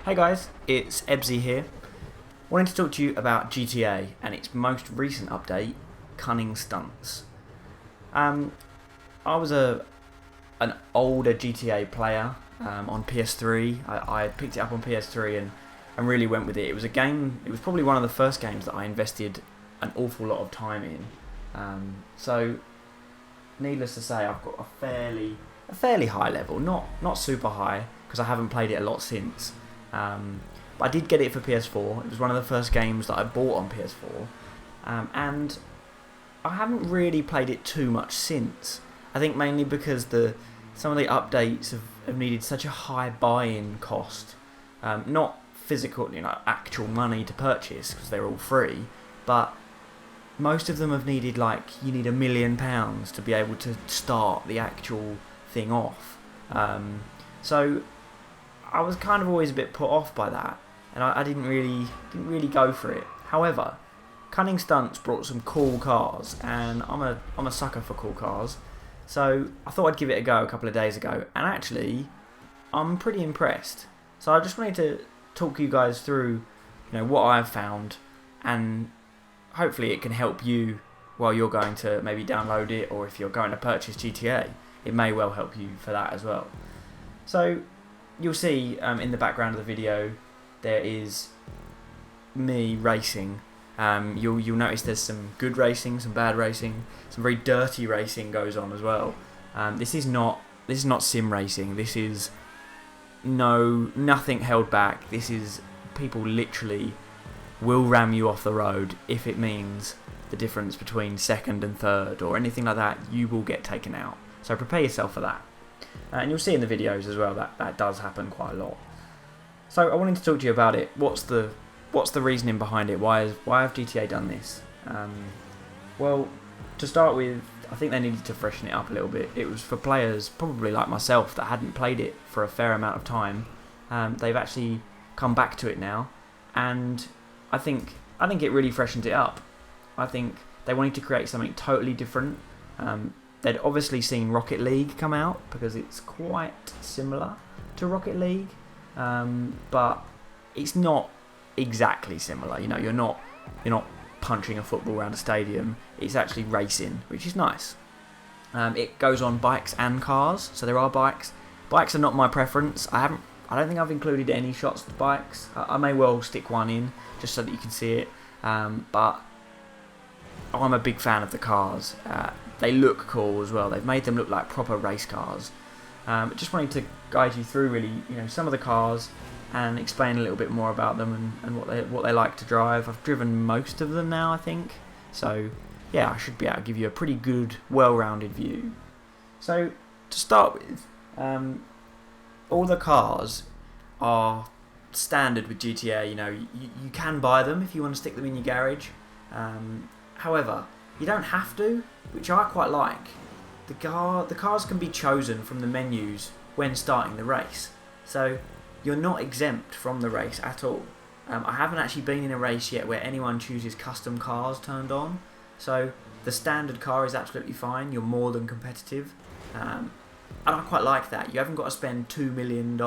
Hey guys, it's Ebsy here. Wanting to talk to you about GTA and its most recent update, Cunning Stunts. I was an older GTA player on PS3. I picked it up on PS3 and really went with it. It was a game. It was probably one of the first games that I invested an awful lot of time in. So, needless to say, I've got a fairly high level, not super high because I haven't played it a lot since. But I did get it for PS4. It was one of the first games that I bought on PS4, and I haven't really played it too much since. I think mainly because some of the updates have needed such a high buy-in cost, not physical, actual money to purchase because they're all free, but most of them have needed you need £1 million to be able to start the actual thing off. So I was kind of always a bit put off by that, and I didn't really go for it. However, Cunning Stunts brought some cool cars, and I'm a sucker for cool cars, so I thought I'd give it a go a couple of days ago, and actually, I'm pretty impressed. So I just wanted to talk you guys through, what I've found, and hopefully it can help you while you're going to maybe download it, or if you're going to purchase GTA, it may well help you for that as well. So you'll see in the background of the video there is me racing. You'll notice there's some good racing, some bad racing, some very dirty racing goes on as well. This is not sim racing. This is nothing held back. This is people literally will ram you off the road if it means the difference between second and third or anything like that. You will get taken out. So prepare yourself for that. And you'll see in the videos as well that does happen quite a lot. So I wanted to talk to you about it. What's the reasoning behind it? Why have GTA done this? Well, to start with, I think they needed to freshen it up a little bit. It was for players probably like myself that hadn't played it for a fair amount of time. They've actually come back to it now, and I think it really freshened it up. I think they wanted to create something totally different. They'd obviously seen Rocket League come out because it's quite similar to Rocket League, but it's not exactly similar. You're not punching a football around a stadium. It's actually racing, which is nice. It goes on bikes and cars, so there are bikes. Bikes are not my preference. I don't think I've included any shots of bikes. I may well stick one in just so that you can see it. But I'm a big fan of the cars. They look cool as well. They've made them look like proper race cars. Just wanted to guide you through really, some of the cars and explain a little bit more about them and what they like to drive. I've driven most of them now, I think. So yeah, I should be able to give you a pretty good, well-rounded view. So to start with, all the cars are standard with GTA. You can buy them if you want to stick them in your garage. However, you don't have to, which I quite like. The cars can be chosen from the menus when starting the race, so you're not exempt from the race at all. I haven't actually been in a race yet where anyone chooses custom cars turned on, so the standard car is absolutely fine. You're more than competitive, and I quite like that. You haven't got to spend $2 million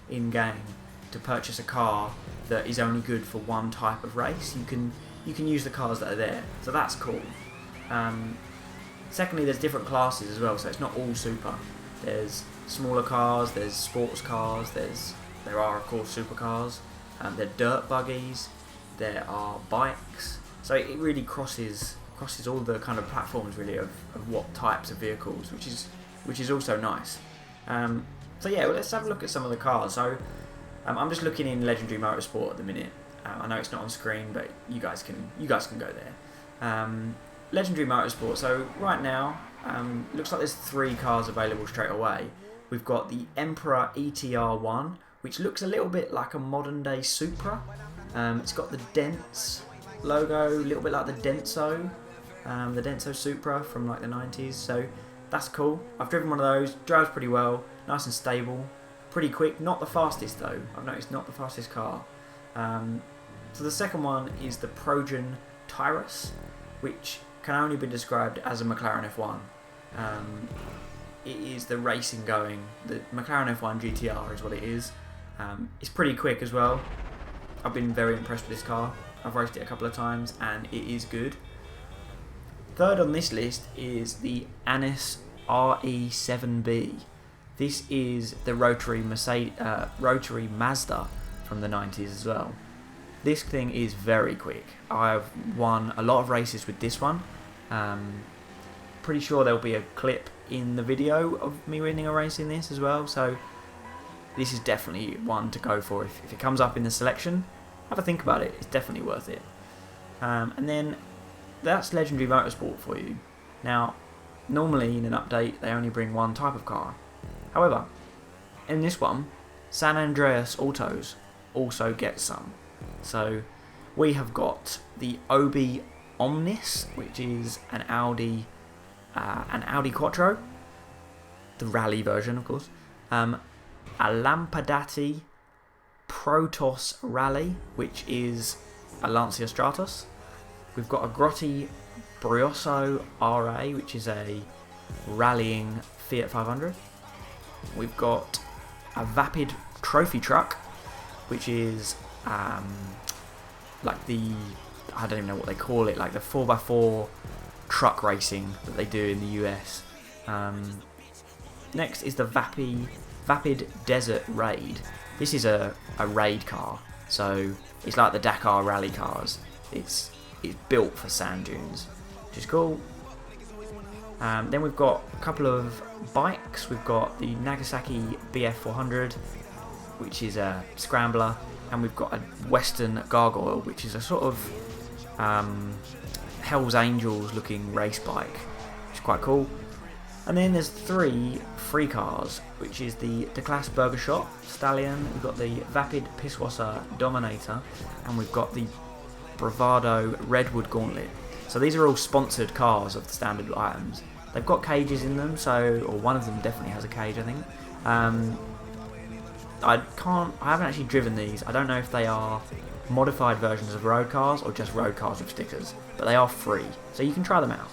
in game to purchase a car that is only good for one type of race. You can use the cars that are there, so that's cool. Secondly, there's different classes as well, so it's not all super. There's smaller cars, there's sports cars, there are of course supercars, there are dirt buggies, there are bikes. So it really crosses all the kind of platforms really of what types of vehicles, which is also nice. So yeah, well, let's have a look at some of the cars. So I'm just looking in Legendary Motorsport at the minute. I know it's not on screen, but you guys can go there. Legendary Motorsport. So right now, looks like there's 3 cars available straight away. We've got the Emperor ETR1, which looks a little bit like a modern day Supra. It's got the Dents logo, a little bit like the Denso Supra from like the 90s. So that's cool. I've driven one of those. Drives pretty well, nice and stable, pretty quick. Not the fastest though. I've noticed not the fastest car. So the second one is the Progen Tyrus, which can only be described as a McLaren F1. It is the racing going. The McLaren F1 GTR is what it is. It's pretty quick as well. I've been very impressed with this car. I've raced it a couple of times and it is good. Third on this list is the Anis RE7B. This is the rotary Mazda from the 90s as well. This thing is very quick. I've won a lot of races with this one. Pretty sure there'll be a clip in the video of me winning a race in this as well, so this is definitely one to go for. If it comes up in the selection, have a think about it. It's definitely worth it. And then that's Legendary Motorsport for you. Now, normally in an update they only bring one type of car. However, in this one, San Andreas Autos also gets some. So we have got the Obi Omnis, which is an Audi Quattro, the rally version, of course. A Lampadati Protoss Rally, which is a Lancia Stratos. We've got a Grotti Brioso RA, which is a rallying Fiat 500. We've got a Vapid Trophy Truck, which is like the, I don't even know what they call it, like the 4x4 truck racing that they do in the US. Next is the Vapid Desert Raid. This is a raid car, so it's like the Dakar rally cars. It's built for sand dunes, which is cool. Then we've got a couple of bikes. We've got the Nagasaki BF400, which is a scrambler, and we've got a Western Gargoyle, which is a sort of Hell's Angels looking race bike, which is quite cool. And then there's 3 free cars, which is the Declasse Burger Shop Stallion, we've got the Vapid Pisswasser Dominator, and we've got the Bravado Redwood Gauntlet. So these are all sponsored cars of the standard items. They've got cages in them, or one of them definitely has a cage, I think. I haven't actually driven these. I don't know if they are modified versions of road cars or just road cars with stickers, but they are free, so you can try them out.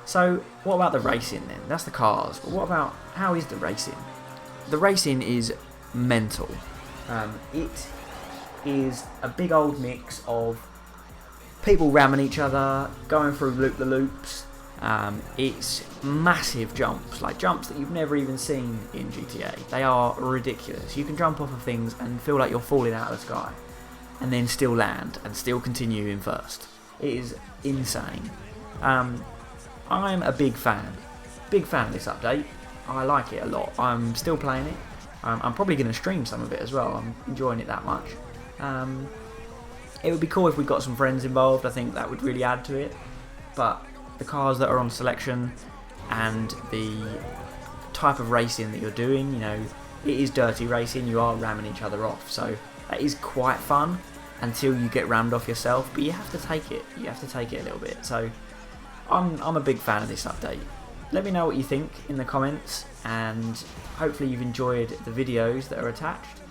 So what about the racing then? That's the cars, but what about, how is the racing? The racing is mental. It is a big old mix of people ramming each other, going through loop-the-loops. It's massive jumps, like jumps that you've never even seen in GTA. They are ridiculous. You can jump off of things and feel like you're falling out of the sky, and then still land and still continue in first. It is insane. I'm a big fan of this update. I like it a lot. I'm still playing it. I'm probably going to stream some of it as well. I'm enjoying it that much. It would be cool if we got some friends involved. I think that would really add to it. But the cars that are on selection and the type of racing that you're doing, you know, it is dirty racing. You are ramming each other off, so that is quite fun until you get rammed off yourself. But you have to take it. You have to take it a little bit. So I'm a big fan of this update. Let me know what you think in the comments, and hopefully you've enjoyed the videos that are attached.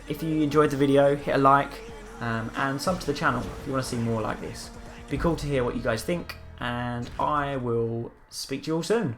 If you enjoyed the video, hit a like, and sub to the channel if you want to see more like this. It'd be cool to hear what you guys think, and I will speak to you all soon.